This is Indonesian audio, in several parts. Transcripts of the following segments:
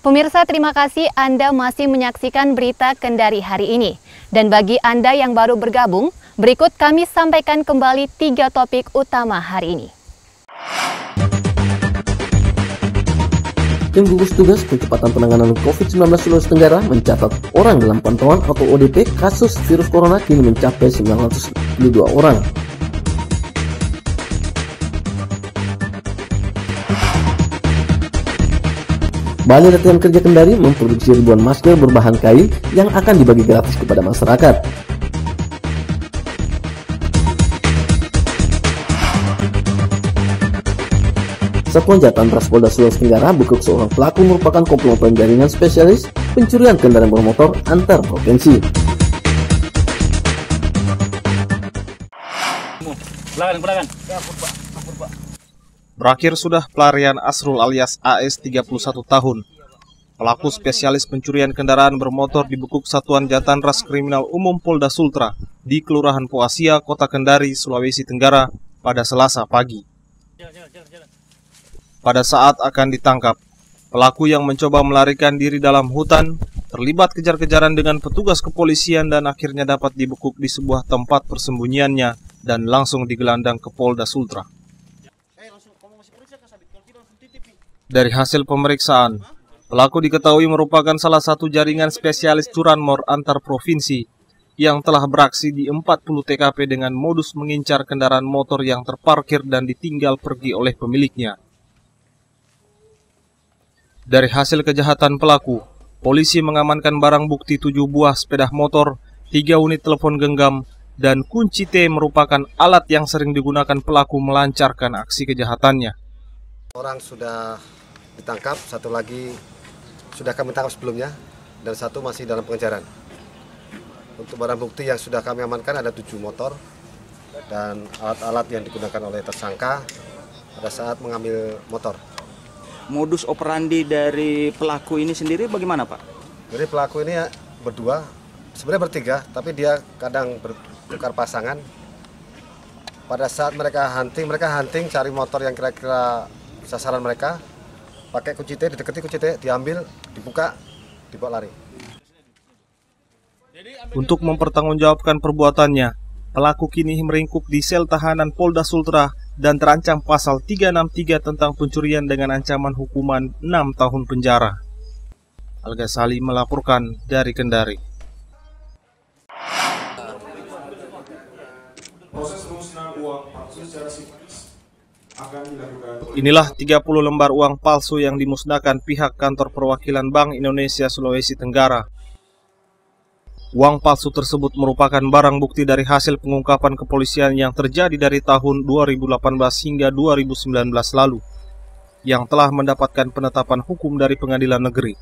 Pemirsa, terima kasih Anda masih menyaksikan berita Kendari hari ini. Dan bagi Anda yang baru bergabung, berikut kami sampaikan kembali 3 topik utama hari ini. Tim gugus tugas percepatan penanganan COVID-19 Sulawesi Tenggara mencatat orang dalam pantauan atau ODP kasus virus corona kini mencapai 992 orang. Balai Latihan Kerja Kendari memproduksi ribuan masker berbahan kain yang akan dibagi gratis kepada masyarakat. Satuan Jatan Ras Polda Sulawesi Tenggara bekuk seorang pelaku merupakan komplotan jaringan spesialis pencurian kendaraan bermotor antar provinsi. Berakhir sudah pelarian Asrul alias AS 31 tahun. Pelaku spesialis pencurian kendaraan bermotor dibekuk Satuan Jatan Ras Kriminal Umum Polda Sultra di Kelurahan Poasia, Kota Kendari, Sulawesi Tenggara pada Selasa pagi. Pada saat akan ditangkap, pelaku yang mencoba melarikan diri dalam hutan terlibat kejar-kejaran dengan petugas kepolisian dan akhirnya dapat dibekuk di sebuah tempat persembunyiannya dan langsung digelandang ke Polda Sultra. Dari hasil pemeriksaan, pelaku diketahui merupakan salah satu jaringan spesialis curanmor antar provinsi yang telah beraksi di 40 TKP dengan modus mengincar kendaraan motor yang terparkir dan ditinggal pergi oleh pemiliknya. Dari hasil kejahatan pelaku, polisi mengamankan barang bukti 7 buah sepeda motor, 3 unit telepon genggam, dan kunci T merupakan alat yang sering digunakan pelaku melancarkan aksi kejahatannya. Orang sudah ditangkap, satu lagi sudah kami tangkap sebelumnya, dan satu masih dalam pengejaran. Untuk barang bukti yang sudah kami amankan ada 7 motor dan alat-alat yang digunakan oleh tersangka pada saat mengambil motor. Modus operandi dari pelaku ini sendiri bagaimana, Pak? Jadi pelaku ini ya berdua, sebenarnya bertiga, tapi dia kadang bertukar pasangan. Pada saat mereka hunting cari motor yang kira-kira sasaran mereka, pakai kunci T, didekati kunci T, diambil, dibuka, dibawa lari. Untuk mempertanggungjawabkan perbuatannya, pelaku kini meringkuk di sel tahanan Polda Sultra dan terancam pasal 363 tentang pencurian dengan ancaman hukuman 6 tahun penjara. Al-Ghazali melaporkan dari Kendari. Inilah 30 lembar uang palsu yang dimusnahkan pihak kantor perwakilan Bank Indonesia Sulawesi Tenggara. Uang palsu tersebut merupakan barang bukti dari hasil pengungkapan kepolisian yang terjadi dari tahun 2018 hingga 2019 lalu, yang telah mendapatkan penetapan hukum dari pengadilan negeri.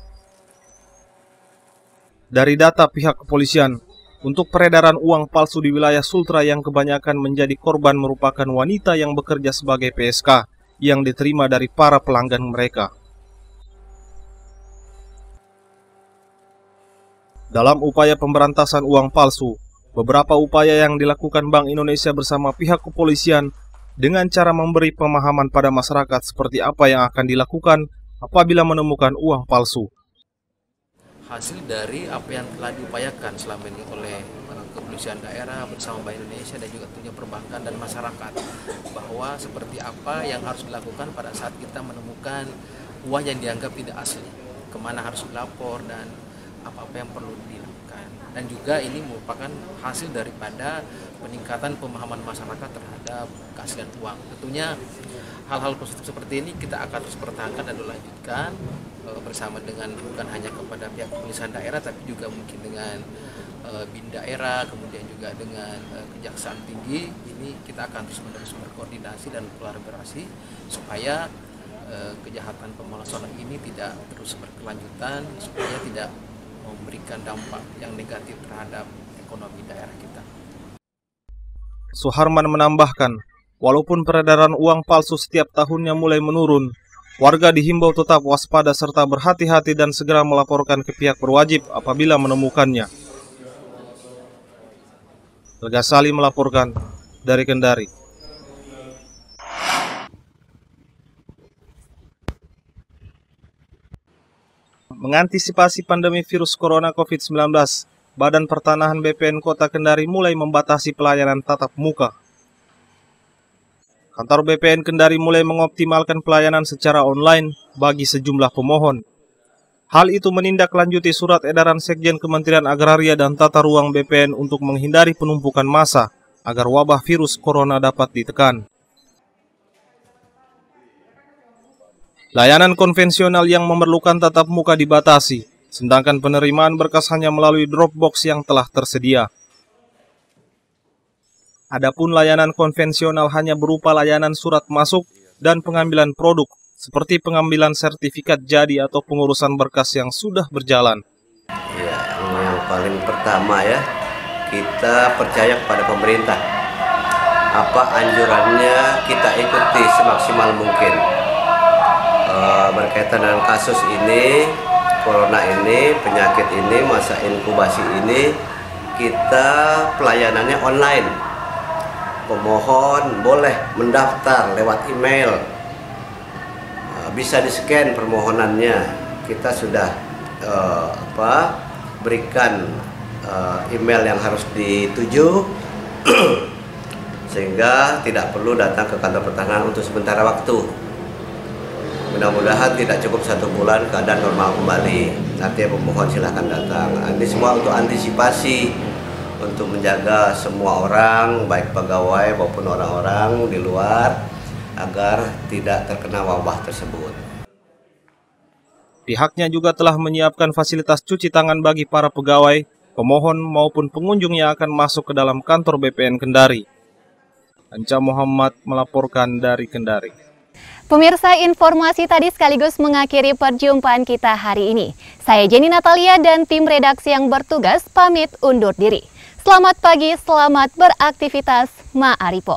Dari data pihak kepolisian, untuk peredaran uang palsu di wilayah Sultra yang kebanyakan menjadi korban merupakan wanita yang bekerja sebagai PSK yang diterima dari para pelanggan mereka. Dalam upaya pemberantasan uang palsu, beberapa upaya yang dilakukan Bank Indonesia bersama pihak kepolisian dengan cara memberi pemahaman pada masyarakat seperti apa yang akan dilakukan apabila menemukan uang palsu. Hasil dari apa yang telah diupayakan selama ini oleh kepolisian daerah bersama Bank Indonesia dan juga tentunya perbankan dan masyarakat, bahwa seperti apa yang harus dilakukan pada saat kita menemukan uang yang dianggap tidak asli, kemana harus dilapor dan apa-apa yang perlu dilakukan. Dan juga ini merupakan hasil daripada peningkatan pemahaman masyarakat terhadap keaslian uang. Tentunya hal-hal positif seperti ini kita akan terus pertahankan dan lanjutkan bersama dengan bukan hanya kepada pihak kepolisian daerah, tapi juga mungkin dengan BIN daerah, kemudian juga dengan Kejaksaan Tinggi. Ini kita akan terus berkoordinasi dan kolaborasi supaya kejahatan pemalsuan ini tidak terus berkelanjutan, supaya tidak memberikan dampak yang negatif terhadap ekonomi daerah kita. Suharman menambahkan, walaupun peredaran uang palsu setiap tahunnya mulai menurun, warga dihimbau tetap waspada serta berhati-hati dan segera melaporkan ke pihak berwajib apabila menemukannya. Al-Ghazali melaporkan dari Kendari. mengantisipasi pandemi virus corona COVID-19, Badan Pertanahan BPN Kota Kendari mulai membatasi pelayanan tatap muka. Kantor BPN Kendari mulai mengoptimalkan pelayanan secara online bagi sejumlah pemohon. Hal itu menindaklanjuti surat edaran Sekjen Kementerian Agraria dan Tata Ruang BPN untuk menghindari penumpukan massa agar wabah virus corona dapat ditekan. Layanan konvensional yang memerlukan tatap muka dibatasi, sedangkan penerimaan berkas hanya melalui Dropbox yang telah tersedia. Adapun layanan konvensional hanya berupa layanan surat masuk dan pengambilan produk, seperti pengambilan sertifikat jadi atau pengurusan berkas yang sudah berjalan. Ya, yang paling pertama ya, kita percaya kepada pemerintah. Apa anjurannya kita ikuti semaksimal mungkin. Berkaitan dengan kasus ini, corona ini, penyakit ini, masa inkubasi ini, kita pelayanannya online. Pemohon boleh mendaftar lewat email, bisa di-scan permohonannya. Kita sudah berikan email yang harus dituju, sehingga tidak perlu datang ke kantor pertanahan untuk sementara waktu. Mudah-mudahan tidak cukup 1 bulan keadaan normal kembali. Nanti pemohon silahkan datang. Ini semua untuk antisipasi, untuk menjaga semua orang, baik pegawai maupun orang-orang di luar, agar tidak terkena wabah tersebut. Pihaknya juga telah menyiapkan fasilitas cuci tangan bagi para pegawai, pemohon maupun pengunjung yang akan masuk ke dalam kantor BPN Kendari. Anca Muhammad melaporkan dari Kendari. Pemirsa, informasi tadi sekaligus mengakhiri perjumpaan kita hari ini. Saya Jenny Natalia dan tim redaksi yang bertugas pamit undur diri. Selamat pagi, selamat beraktivitas, ma'aripo.